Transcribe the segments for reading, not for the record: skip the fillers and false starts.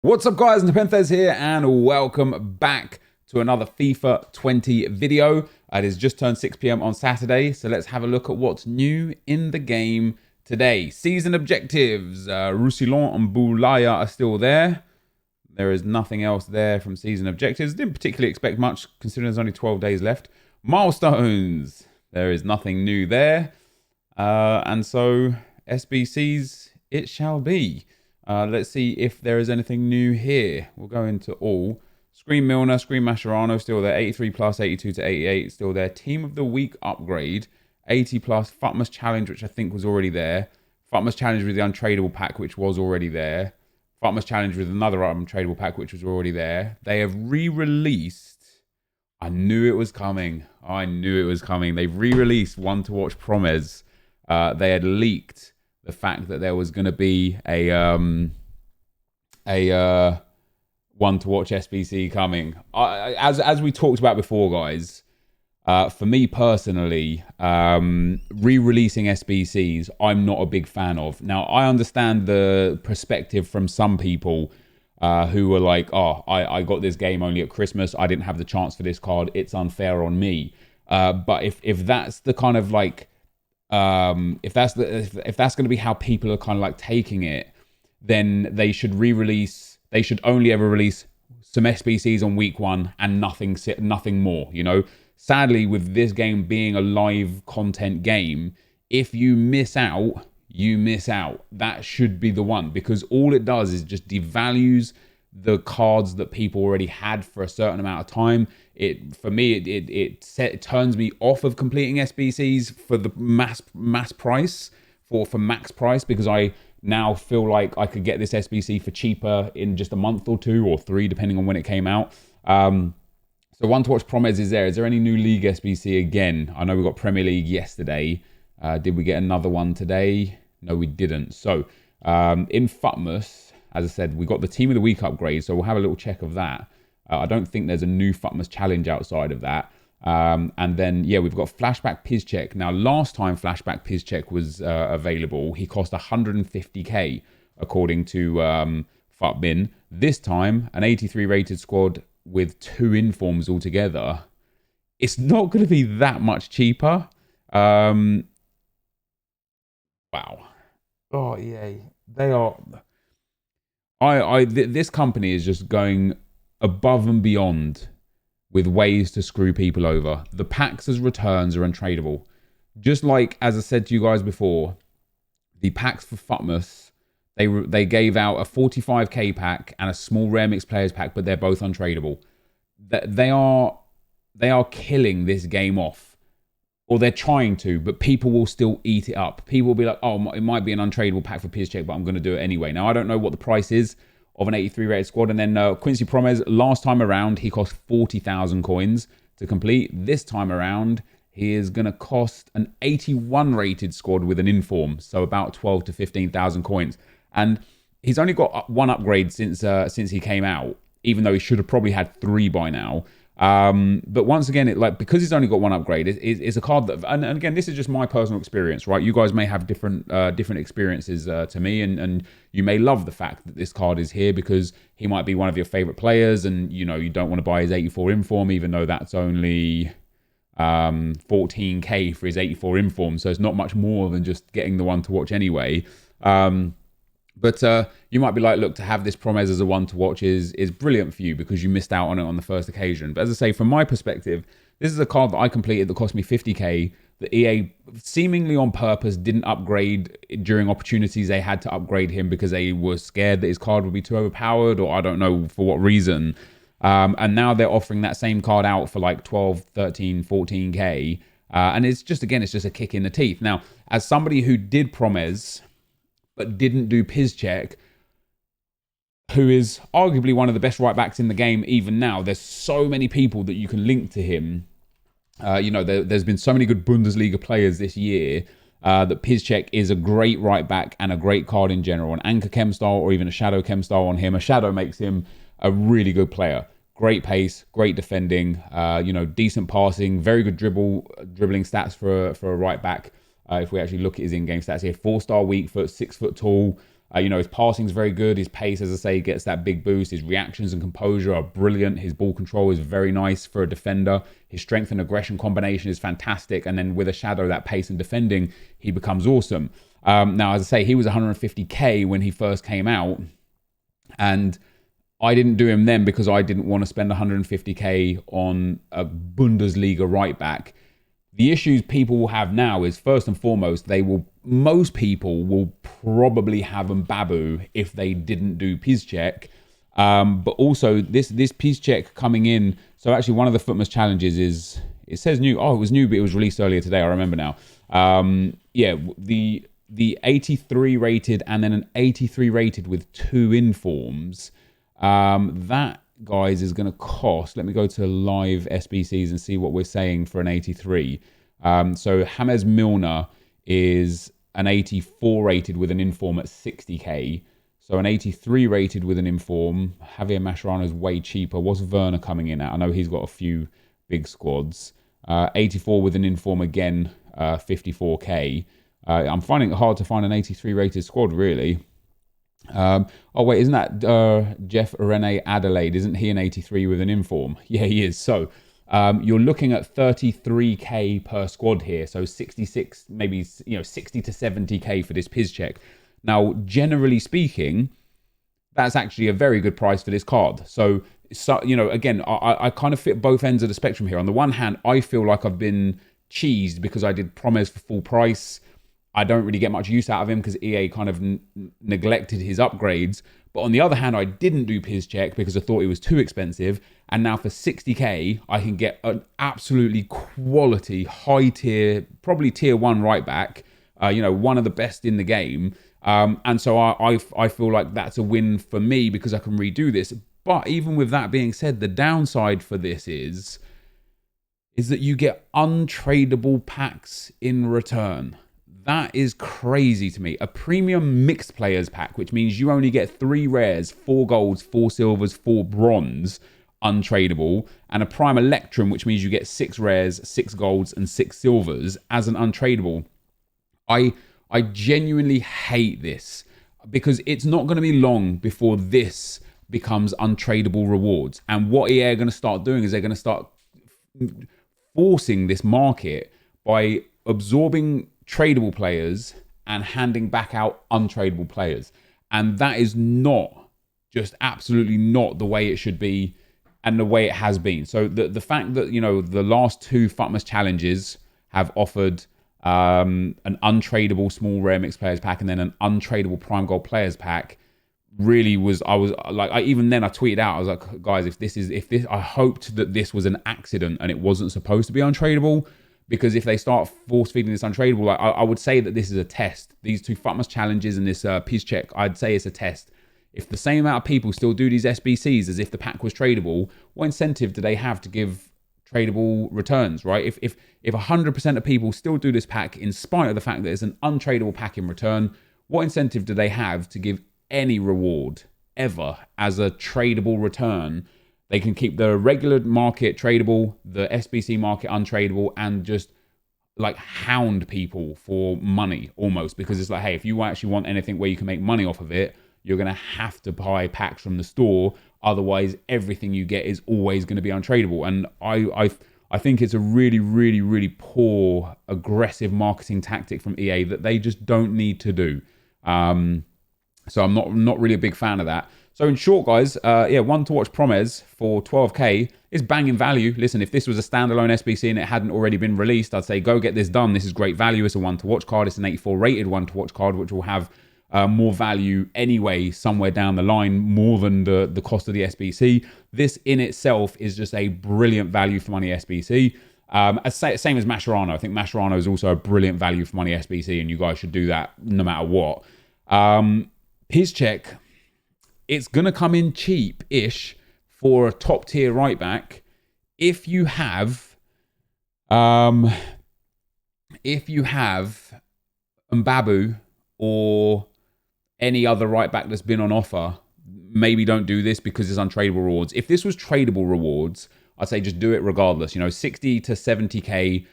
What's up guys, NepentheZ here and welcome back to another FIFA 20 video. It has just turned 6 PM on Saturday, so let's have a look at what's new in the game today. Season objectives, Roussillon and Boulaya are still there. There is nothing else there from season objectives. Didn't particularly expect much considering there's only 12 days left. Milestones, there is nothing new there. And so SBCs it shall be. Let's see if there is anything new here. We'll go into all. Screen Milner, Screen Mascherano, still there. 83 plus, 82 to 88, still there. Team of the Week upgrade. 80 plus, Futmas Challenge, which I think was already there. Futmas Challenge with the Untradable pack, which was already there. Futmas Challenge with another Untradable pack, which was already there. They have re-released. I knew it was coming. I knew it was coming. They've re-released One to Watch PROMES. They had leaked the fact that there was going to be a One to Watch SBC coming. As we talked about before, guys, for me personally, re-releasing SBCs, I'm not a big fan of. Now, I understand the perspective from some people who were like, oh, I got this game only at Christmas. I didn't have the chance for this card. It's unfair on me. But if that's the kind of like, if that's going to be how people are kind of like taking it, then they should re-release. They should only ever release some SBCs on week 1 and nothing more. You know, sadly, with this game being a live content game, if you miss out, you miss out. That should be the one, because all it does is just devalues the cards that people already had for a certain amount of time. For me, it turns me off of completing SBCs for the mass price, for max price, because I now feel like I could get this SBC for cheaper in just a month or 2 or 3, depending on when it came out. So One to Watch PROMES is there. Is there any new league SBC again? I know we got Premier League yesterday. Did we get another one today? No, we didn't. So in Futmas, as I said, we got the Team of the Week upgrade, so we'll have a little check of that. I don't think there's a new Futmas challenge outside of that. And then, yeah, we've got Flashback Piszczek. Now, last time Flashback Piszczek was available, he cost 150k, according to Futbin. This time, an 83 rated squad with 2 informs altogether. It's not going to be that much cheaper. Wow. Oh, yeah. They are... This company is just going above and beyond with ways to screw people over. The packs as returns are untradable. Just like, as I said to you guys before, the packs for Futmas, they gave out a 45k pack and a small rare mixed players pack, but they're both untradable. They are killing this game off. Or they're trying to, but people will still eat it up. People will be like, oh, it might be an untradable pack for PISZCZEK, but I'm going to do it anyway. Now, I don't know what the price is of an 83 rated squad. And then Quincy PROMES, last time around, he cost 40,000 coins to complete. This time around, he is going to cost an 81 rated squad with an inform. So about 12 to 15,000 coins. And he's only got 1 upgrade since he came out, even though he should have probably had 3 by now. But once again, because he's only got 1 upgrade, it's a card that, and again, this is just my personal experience, right? You guys may have different experiences to me, and you may love the fact that this card is here because he might be one of your favorite players, and you know you don't want to buy his 84 inform, even though that's only 14k for his 84 inform, so it's not much more than just getting the One to Watch anyway. But you might be like, look, to have this PROMES as a One to Watch is brilliant for you because you missed out on it on the first occasion. But as I say, from my perspective, this is a card that I completed that cost me 50k. The EA seemingly on purpose didn't upgrade during opportunities they had to upgrade him because they were scared that his card would be too overpowered, or I don't know for what reason. And now they're offering that same card out for like 12, 13, 14k. And it's just a kick in the teeth. Now, as somebody who did PROMES but didn't do PISZCZEK, who is arguably one of the best right backs in the game even now. There's so many people that you can link to him. You know, there's been so many good Bundesliga players this year that PISZCZEK is a great right back and a great card in general. An Anchor Chem style or even a Shadow Chem style on him. A Shadow makes him a really good player. Great pace, great defending, you know, decent passing, very good dribbling stats for a right back. If we actually look at his in-game stats here, 4-star weak foot, 6 foot tall, His passing's very good. His pace, as I say, gets that big boost. His reactions and composure are brilliant. His ball control is very nice for a defender. His strength and aggression combination is fantastic. And then with a shadow, that pace and defending, he becomes awesome. Now, as I say, he was 150k when he first came out. And I didn't do him then because I didn't want to spend 150k on a Bundesliga right back. The issues people will have now is, first and foremost, most people will probably have Mbabu if they didn't do PISZCZEK. But also this PISZCZEK coming in. So actually one of the Footmas challenges is, it says new. Oh, it was new, but it was released earlier today. I remember now. The 83 rated and then an 83 rated with 2 informs. That, guys, is going to cost, let me go to live SBCs and see what we're saying for an 83. So James Milner is an 84 rated with an inform at 60k. So an 83 rated with an inform. Javier Mascherano is way cheaper. What's Werner coming in at? I know he's got a few big squads. 84 with an inform again, 54k. I'm finding it hard to find an 83 rated squad, really. Oh wait, isn't that Jeff Rene Adelaide? Isn't he an 83 with an inform? Yeah, he is. So you're looking at 33k per squad here. So 66, maybe 60 to 70k for this PISZCZEK. Now, generally speaking, that's actually a very good price for this card. So again, I kind of fit both ends of the spectrum here. On the one hand, I feel like I've been cheesed because I did PROMES for full price. I don't really get much use out of him because EA kind of neglected his upgrades. But on the other hand, I didn't do PISZCZEK because I thought it was too expensive. And now for 60k, I can get an absolutely quality, high tier, probably tier 1 right back. One of the best in the game. And so I feel like that's a win for me because I can redo this. But even with that being said, the downside for this is that you get untradable packs in return. That is crazy to me. A premium mixed players pack, which means you only get 3 rares, 4 golds, 4 silvers, 4 bronze, untradable, and a prime electrum, which means you get 6 rares, 6 golds, and 6 silvers as an untradable. I genuinely hate this because it's not going to be long before this becomes untradable rewards. And what EA are going to start doing is they're going to start forcing this market by absorbing tradable players and handing back out untradable players. And that is not, just absolutely not the way it should be and the way it has been. So the fact that, the last 2 Futmas challenges have offered an untradable small rare mixed players pack and then an untradable prime gold players pack really was, even then I tweeted out, I was like, guys, if this, I hoped that this was an accident and it wasn't supposed to be untradable. Because if they start force feeding this untradable, I would say that this is a test. These 2 Futmas challenges and this PISZCZEK, I'd say it's a test. If the same amount of people still do these SBCs as if the pack was tradable, what incentive do they have to give tradable returns, right? If 100% of people still do this pack in spite of the fact that it's an untradable pack in return, what incentive do they have to give any reward ever as a tradable return? They can keep the regular market tradable, the SBC market untradable, and just hound people for money almost. Because it's like, hey, if you actually want anything where you can make money off of it, you're going to have to buy packs from the store. Otherwise, everything you get is always going to be untradable. And I think it's a really, really, really poor, aggressive marketing tactic from EA that they just don't need to do. So I'm not really a big fan of that. So in short, guys, one to watch PROMES for 12k is banging value. Listen, if this was a standalone SBC and it hadn't already been released, I'd say go get this done. This is great value. It's a one to watch card. It's an 84 rated one to watch card, which will have more value anyway somewhere down the line, more than the cost of the SBC. This in itself is just a brilliant value for money SBC. Same as Mascherano. I think Mascherano is also a brilliant value for money SBC, and you guys should do that no matter what. PISZCZEK, it's going to come in cheap-ish for a top-tier right-back if you have Mbabu or any other right-back that's been on offer. Maybe don't do this because it's untradable rewards. If this was tradable rewards, I'd say just do it regardless. 60 to 70k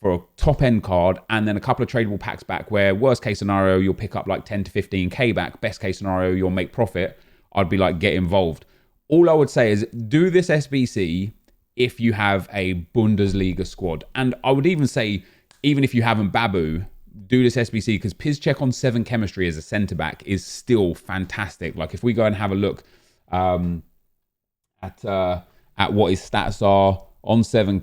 for a top end card, and then a couple of tradable packs back where worst case scenario, you'll pick up like 10 to 15K back. Best case scenario, you'll make profit. I'd be like, get involved. All I would say is do this SBC if you have a Bundesliga squad. And I would even say, even if you haven't Babu, do this SBC because PISZCZEK on 7 chemistry as a centre-back is still fantastic. Like if we go and have a look at what his stats are on 7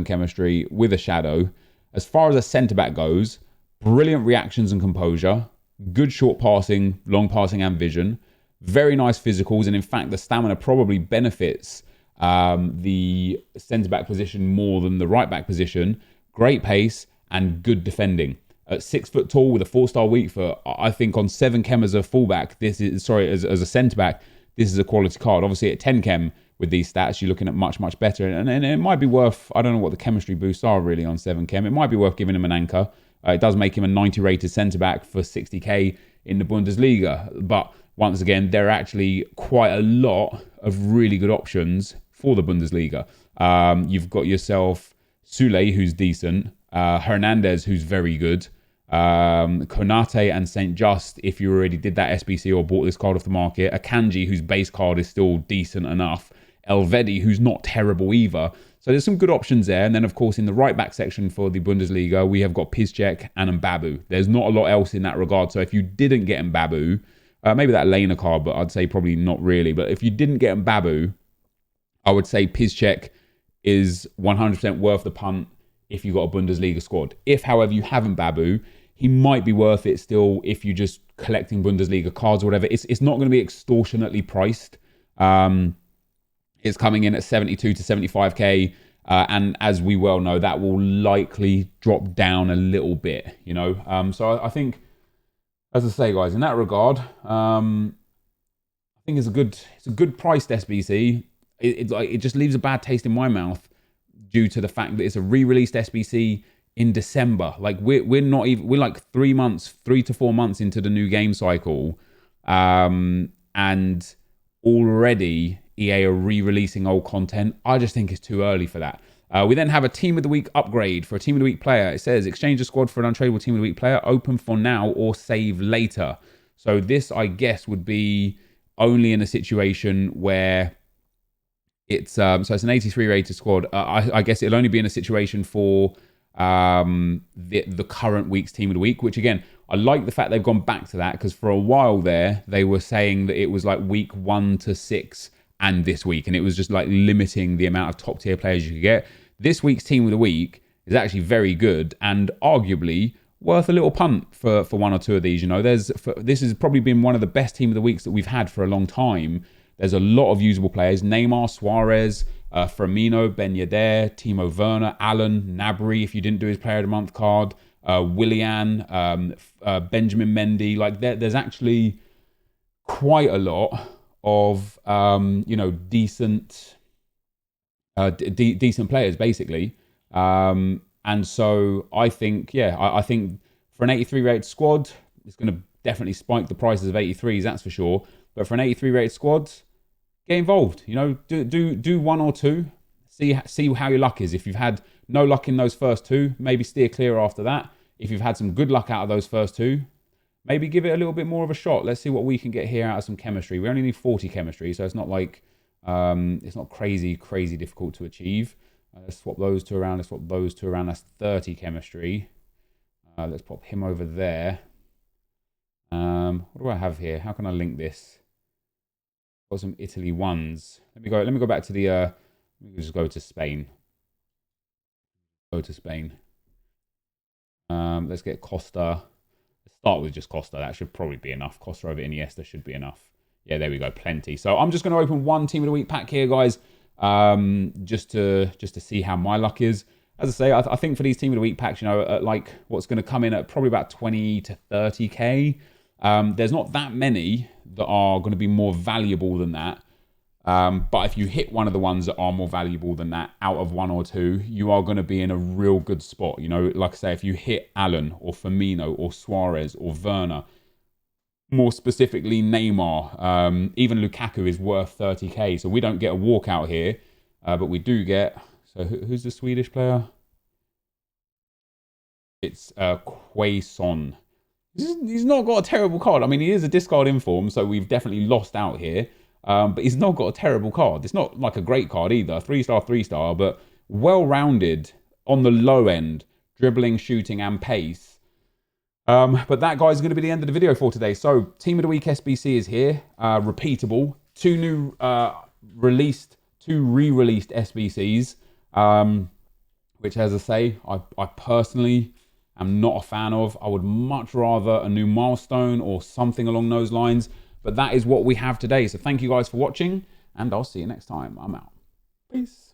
chemistry with a shadow. As far as a centre-back goes, brilliant reactions and composure, good short passing, long passing and vision, very nice physicals, and in fact the stamina probably benefits the centre-back position more than the right-back position. Great pace and good defending. At 6 foot tall with a 4-star weak foot, I think on 7 chem as a fullback, as a centre-back, this is a quality card. Obviously at 10 chem with these stats, you're looking at much, much better. And it might be worth, I don't know what the chemistry boosts are really on 7 chem. It might be worth giving him an anchor. It does make him a 90 rated centre-back for 60K in the Bundesliga. But once again, there are actually quite a lot of really good options for the Bundesliga. You've got yourself Sule, who's decent. Hernandez, who's very good. Konate and St. Just, if you already did that SBC or bought this card off the market. Akanji, whose base card is still decent enough. Elvedi, who's not terrible either. So there's some good options there. And then, of course, in the right-back section for the Bundesliga, we have got PISZCZEK and Mbabu. There's not a lot else in that regard. So if you didn't get Mbabu, maybe that Lena card, but I'd say probably not really. But if you didn't get Mbabu, I would say PISZCZEK is 100% worth the punt if you've got a Bundesliga squad. If, however, you haven't Babu, he might be worth it still if you're just collecting Bundesliga cards or whatever. It's not going to be extortionately priced. It's coming in at 72 to 75K. And as we well know, that will likely drop down a little bit, you know. So I think, as I say, guys, in that regard, I think it's a good priced SBC. It just leaves a bad taste in my mouth due to the fact that it's a re-released SBC in December. Like we're like 3 to 4 months into the new game cycle, and already EA are re-releasing old content. I just think it's too early for that. We then have a Team of the Week upgrade for a Team of the Week player. It says exchange a squad for an untradable Team of the Week player, open for now or save later. So this, I guess, would be only in a situation where it's so it's an 83 rated squad. I guess it'll only be in a situation for the current week's Team of the Week, which again, I like the fact they've gone back to that, because for a while there they were saying that it was like week 1 to 6 and this week, and it was just like limiting the amount of top tier players you could get. This week's Team of the Week is actually very good and arguably worth a little punt for one or two of these. You know, this has probably been one of the best Team of the Weeks that we've had for a long time. There's a lot of usable players: Neymar, Suarez, Firmino, Ben Yedder, Timo Werner, Allen, Gnabry, if you didn't do his Player of the Month card, Willian, Benjamin Mendy. Like there's actually quite a lot of decent players basically. And so I think, I think for an 83 rated squad, it's going to definitely spike the prices of 83s, that's for sure. But for an 83 rated squad, get involved. You know, do one or two. See how your luck is. If you've had no luck in those first two, maybe steer clear after that. If you've had some good luck out of those first two, maybe give it a little bit more of a shot. Let's see what we can get here out of some chemistry. We only need 40 chemistry, so it's not like it's not crazy difficult to achieve. Let's swap those two around. Let's swap those two around. That's 30 chemistry. Let's pop him over there. What do I have here? How can I link this? Got some Italy ones. Let me go back to the. Let me just go to Spain. Go to Spain. Let's get Costa. Let's start with just Costa. That should probably be enough. Costa over Iniesta should be enough. Yeah, there we go. Plenty. So I'm just going to open one Team of the Week pack here, guys. Just to see how my luck is. As I say, I think for these Team of the Week packs, you know, like what's going to come in at probably about 20 to 30k. There's not that many that are going to be more valuable than that. But if you hit one of the ones that are more valuable than that out of one or two, you are going to be in a real good spot. You know, like I say, if you hit Allen or Firmino or Suarez or Werner, more specifically Neymar, even Lukaku is worth 30k. So we don't get a walkout here, but we do get. So who's the Swedish player? It's Quaison. He's not got a terrible card. I mean, he is a discard inform, so we've definitely lost out here. But he's not got a terrible card. It's not like a great card either. 3-star, 3-star, but well-rounded on the low end. Dribbling, shooting, and pace. But that, guys, is going to be the end of the video for today. So, Team of the Week SBC is here. Repeatable. 2 new re-released SBCs. Which, as I say, I personally am not a fan of. I would much rather a new milestone or something along those lines. But that is what we have today. So thank you guys for watching, and I'll see you next time. I'm out. Peace.